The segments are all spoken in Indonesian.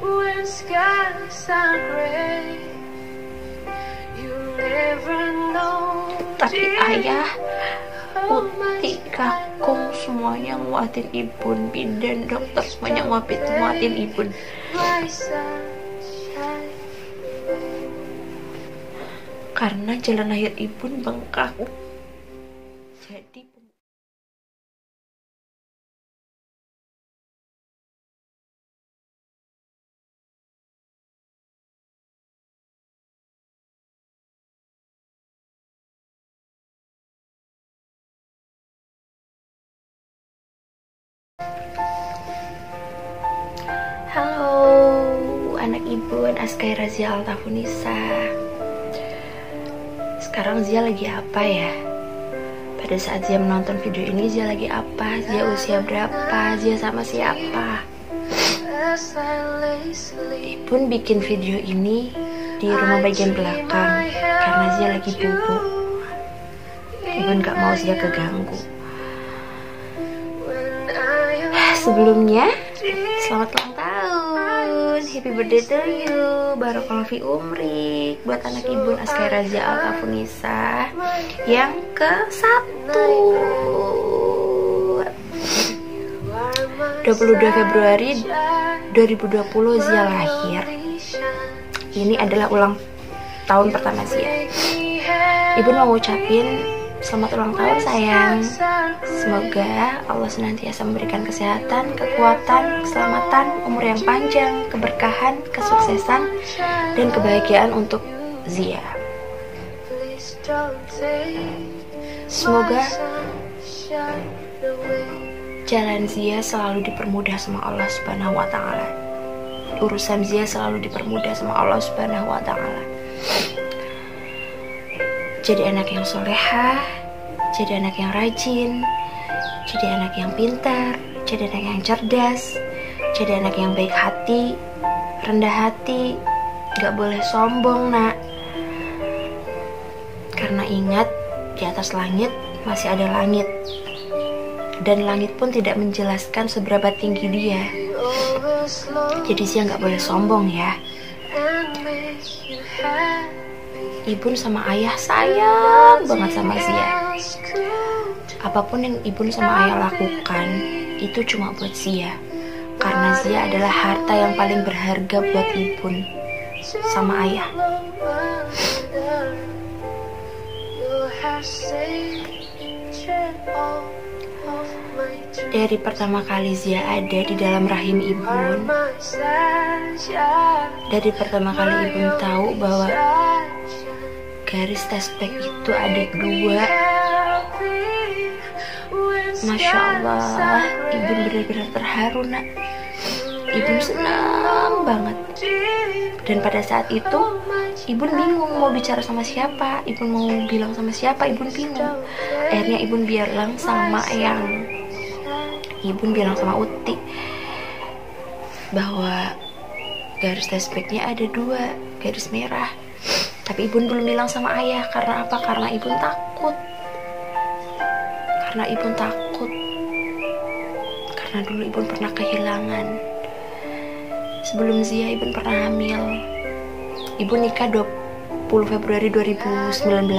When skies are gray, you never know. Tapi ayah, Uti, kakung semuanya nguatin Ibun, bidan, dokter semuanya nguatin Ibun. Karena jalan lahir Ibun bengkak. Jadi halo anak Ibun, Askai Razia Altafunisa. Sekarang Zia lagi apa ya? Pada saat Zia menonton video ini, Zia lagi apa? Zia usia berapa? Zia sama siapa? Ibun bikin video ini di rumah bagian belakang karena Zia lagi bubuk. Ibun gak mau Zia keganggu. Sebelumnya, selamat ulang tahun, happy birthday to you, barakallahu fi umrik, buat anak Ibun Askai Razia Altafunisa yang ke-1. 22 Februari 2020 Zia lahir. Ini adalah ulang tahun pertama Zia. Ibun mau ngucapin selamat ulang tahun sayang. Semoga Allah senantiasa memberikan kesehatan, kekuatan, keselamatan, umur yang panjang, keberkahan, kesuksesan, dan kebahagiaan untuk Zia. Semoga jalan Zia selalu dipermudah sama Allah Subhanahu wa Ta'ala. Urusan Zia selalu dipermudah sama Allah Subhanahu wa Ta'ala. Jadi anak yang solehah, jadi anak yang rajin, jadi anak yang pintar, jadi anak yang cerdas, jadi anak yang baik hati, rendah hati, gak boleh sombong nak. Karena ingat, di atas langit masih ada langit, dan langit pun tidak menjelaskan seberapa tinggi dia. Jadi Zia gak boleh sombong ya. Ibun sama ayah sayang banget sama Zia. Apapun yang Ibun sama ayah lakukan, itu cuma buat Zia. Karena Zia adalah harta yang paling berharga buat Ibun sama ayah. Dari pertama kali Zia ada di dalam rahim Ibun, dari pertama kali Ibun tahu bahwa garis tespek itu ada 2, Masya Allah, Ibun benar-benar terharu nak. Ibun senang banget. Dan pada saat itu Ibun bingung mau bicara sama siapa, Ibun mau bilang sama siapa, Ibun bingung. Akhirnya Ibun bilang sama Eyang, Ibun bilang sama Uti bahwa garis tespeknya ada 2 garis merah. Tapi Ibun belum bilang sama ayah. Karena apa? Karena Ibun takut. Karena dulu Ibun pernah kehilangan. Sebelum Zia, Ibun pernah hamil. Ibun nikah 20 Februari 2019.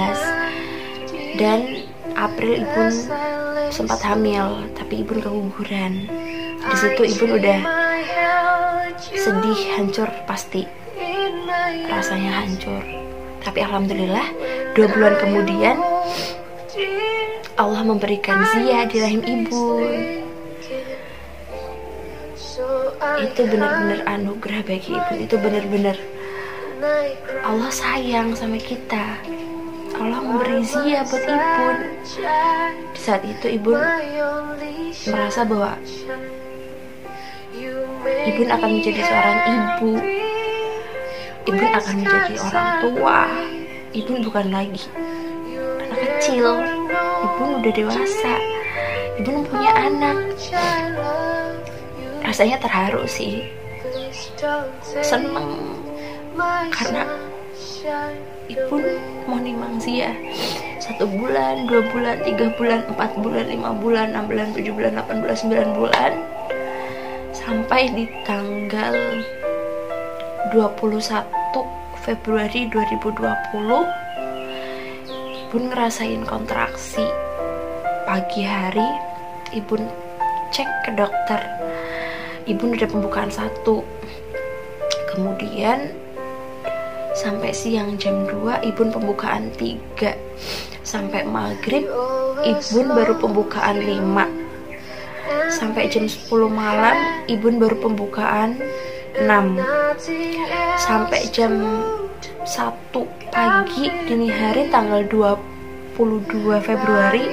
Dan April Ibun sempat hamil, tapi Ibun keguguran. Di situ Ibun udah sedih, hancur pasti. Rasanya hancur. Tapi alhamdulillah 2 bulan kemudian Allah memberikan Zia di rahim Ibun. Itu benar-benar anugerah bagi Ibun. Itu benar-benar Allah sayang sama kita. Allah memberi Zia buat Ibun. Di saat itu Ibun merasa bahwa Ibun akan menjadi seorang ibu. Ibun akan menjadi orang tua. Ibun bukan lagi anak kecil. Ibun udah dewasa. Ibun punya anak. Rasanya terharu sih. Seneng. Karena Ibun mau nimang Zia 1 bulan, 2 bulan, 3 bulan, 4 bulan, 5 bulan, 6 bulan, 7 bulan, 8 bulan, 9 bulan. Sampai di tanggal 21 Februari 2020 Ibu ngerasain kontraksi. Pagi hari Ibu cek ke dokter, Ibu ada pembukaan 1. Kemudian sampai siang jam 2 Ibu pembukaan 3. Sampai maghrib Ibu baru pembukaan 5. Sampai jam 10 malam Ibu baru pembukaan 6. Sampai jam 1 pagi dini hari tanggal 22 Februari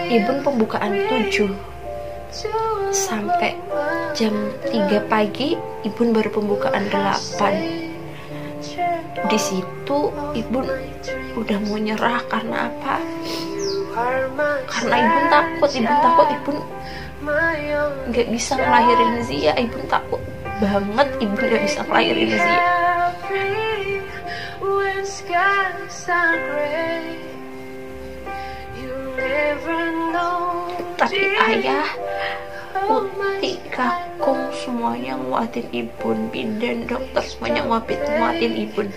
Ibu pembukaan 7. Sampai jam 3 pagi Ibu baru pembukaan 8. Di situ Ibu udah mau nyerah. Karena apa? Karena Ibu takut Ibu nggak bisa ngelahirin Zia. Ibu takut banget Ibu nggak bisa ngelahirin Zia. Tapi ayah, Uti, Kakung semuanya nguatin Ibu, bidan, dokter semuanya nguatin Ibu.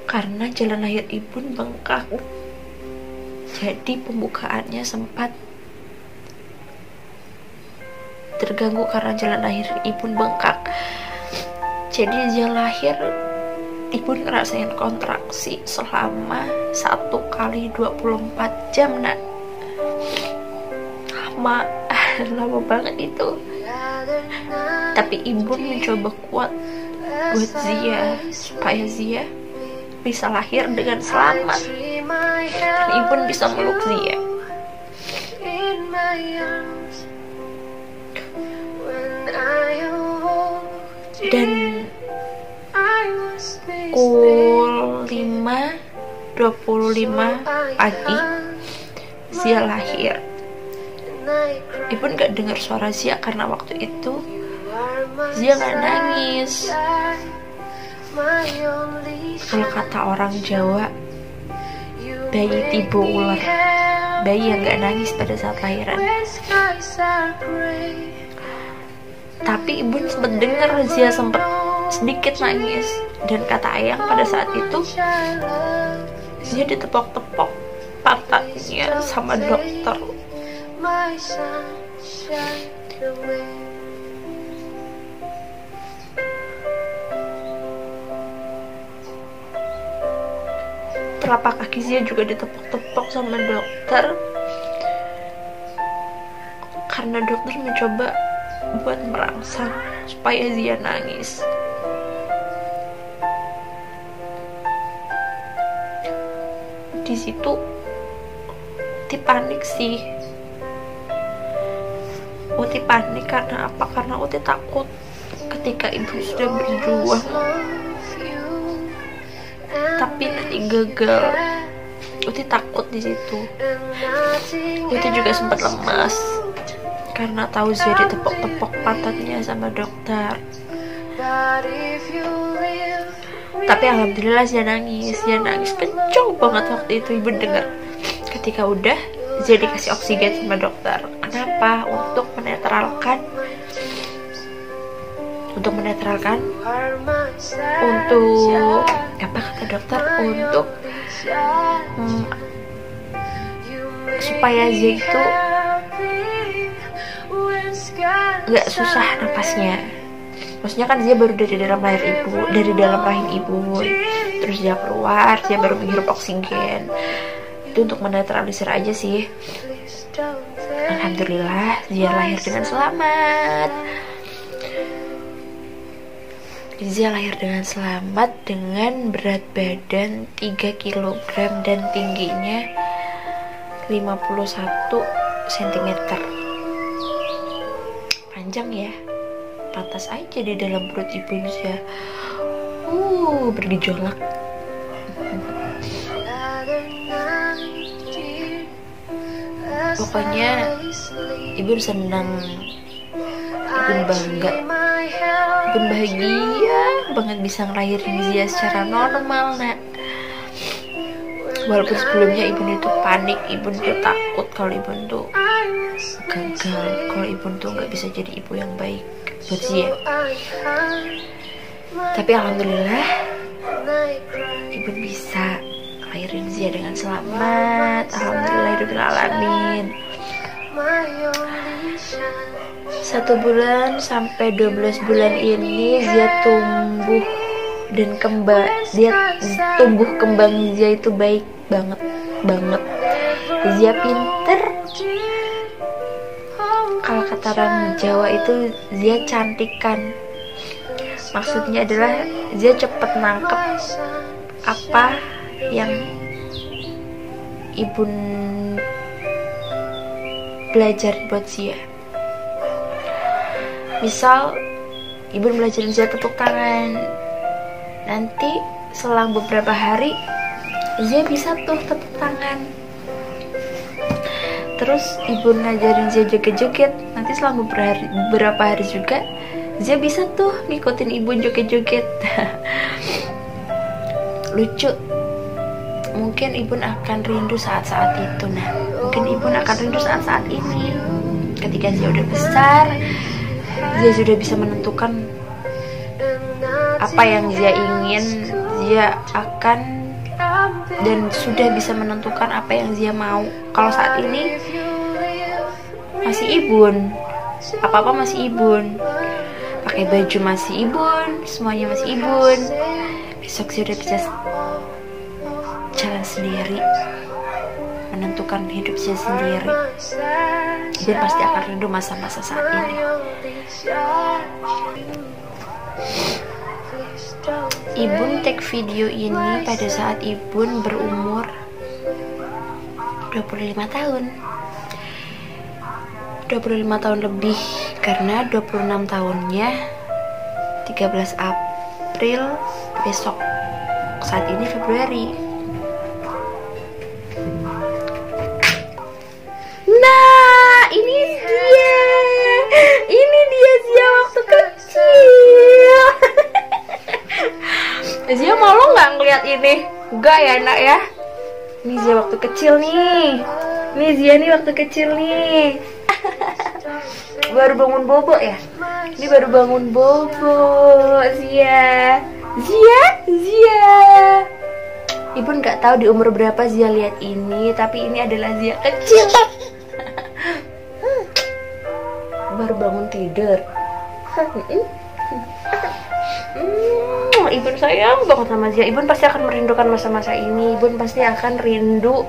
Karena jalan lahir Ibu bengkak, jadi pembukaannya sempat terganggu karena jalan lahir Ibu bengkak. Jadi jalan lahir Ibu ngerasain kontraksi selama 1 kali 24 jam, nak. Lama banget itu. Tapi Ibu mencoba kuat buat Zia, supaya Zia bisa lahir dengan selamat dan Ibu bisa meluk Zia. Dan pukul 5.25 pagi Zia lahir. Ibu gak dengar suara Zia karena waktu itu Zia gak nangis. Kalau kata orang Jawa, bayi tiba ular, bayi yang gak nangis pada saat lahiran. Tapi Ibu sempat dengar Zia sempat sedikit nangis. Dan kata ayang pada saat itu Zia ditepok-tepok pantatnya sama dokter. Telapak kaki Zia juga ditepok-tepok sama dokter, karena dokter mencoba buat merangsang supaya Zia nangis. Di situ Uti panik sih. Uti panik karena apa? Karena Uti takut ketika Ibu sudah berjuang tapi nanti gagal. Uti takut di situ. Uti juga sempat lemas karena tahu Zia ditepok-tepok pantatnya sama dokter. Tapi alhamdulillah Zia nangis kencang banget waktu itu. Ibu dengar ketika udah Zia dikasih oksigen sama dokter. Kenapa? Untuk menetralkan apa kata dokter, untuk supaya Zia itu nggak susah napasnya. Maksudnya kan Zia baru dari dalam rahim ibu, terus dia keluar, Zia baru menghirup oksigen. Itu untuk menetralisir aja sih. Alhamdulillah Zia lahir dengan selamat. Zia lahir dengan selamat dengan berat badan 3 kg dan tingginya 51 cm. Panjang ya, pantas aja di dalam perut ibu Zia bergejolak. Pokoknya ibu senang, ibu bangga, ibu bahagia banget bisa ngelahirin Zia secara normal, nak. Walaupun sebelumnya ibu itu panik, ibu itu takut kalau ibu itu gagal, kalau ibu tuh nggak bisa jadi ibu yang baik buat Zia. Tapi alhamdulillah ibu bisa lahirin Zia dengan selamat. Alhamdulillahirabbil alamin. 1 bulan sampai 12 bulan ini Zia tumbuh dan tumbuh kembang Zia itu baik banget. Zia pinter. Kalau kata orang Jawa itu Zia cantikan. Maksudnya adalah Zia cepet nangkep apa yang ibu belajar buat Zia. Misal ibu belajarin Zia tepuk tangan, nanti selang beberapa hari Zia bisa tuh tepuk tangan. Terus ibu ngajarin Zia joget-joget, nanti selang beberapa hari juga Zia bisa tuh ngikutin ibu joget-joget. Lucu. Mungkin ibu akan rindu saat-saat itu. Nah, mungkin ibu akan rindu saat-saat ini. Ketika Zia udah besar, Zia sudah bisa menentukan apa yang Zia ingin. Zia akan dan sudah bisa menentukan apa yang Zia mau. Kalau saat ini masih ibun, apa-apa masih ibun, pakai baju masih ibun, semuanya masih ibun. Besok Zia udah bisa jalan sendiri, menentukan hidup Zia sendiri. Zia pasti akan rindu masa-masa saat ini. Ibun take video ini pada saat Ibun berumur 25 tahun. 25 tahun lebih, karena 26 tahunnya 13 April besok. Saat ini Februari. Nah, ini dia Zia waktu kecil. Zia malu nggak ngeliat ini? Enggak ya nak ya. Ini Zia waktu kecil nih. Nih Zia nih waktu kecil nih. Baru bangun bobo ya? Ini baru bangun bobo Zia. Ibu nggak tahu di umur berapa Zia lihat ini, tapi ini adalah Zia kecil. Baru bangun tidur. Ibu sayang banget sama Zia. Ibu pasti akan merindukan masa-masa ini. Ibu pasti akan rindu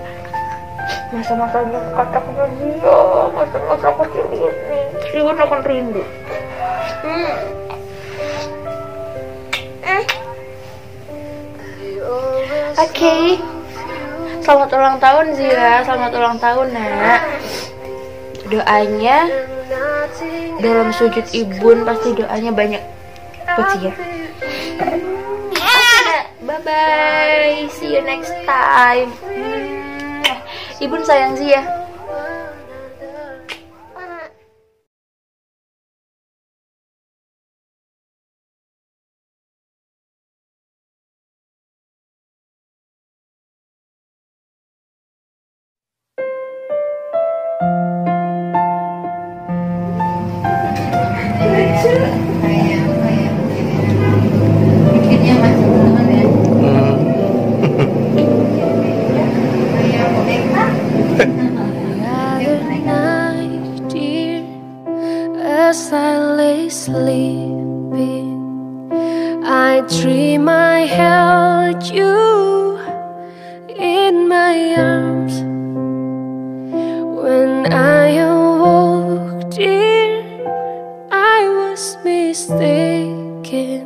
masa-masa kata-kata Zia, masa-masa kecil ini. Ibu akan rindu. Oke. Selamat ulang tahun Zia. Selamat ulang tahun nak. Doanya dalam sujud Ibun pasti doanya banyak buat Zia. Bye bye, see you next time. Ibun sayang Zia. As I lay sleeping, I dream I held you in my arms. When I awoke, dear, I was mistaken.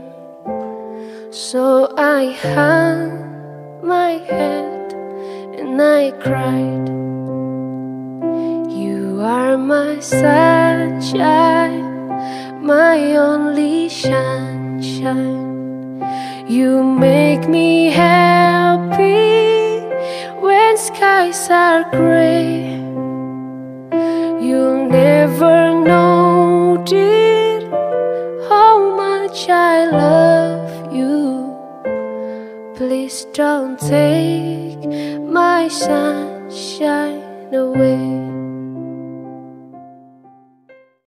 So I hung my head and I cried. You are my sunshine, my only sunshine. You make me happy when skies are gray. You'll never know, dear, how much I love you. Please don't take my sunshine away.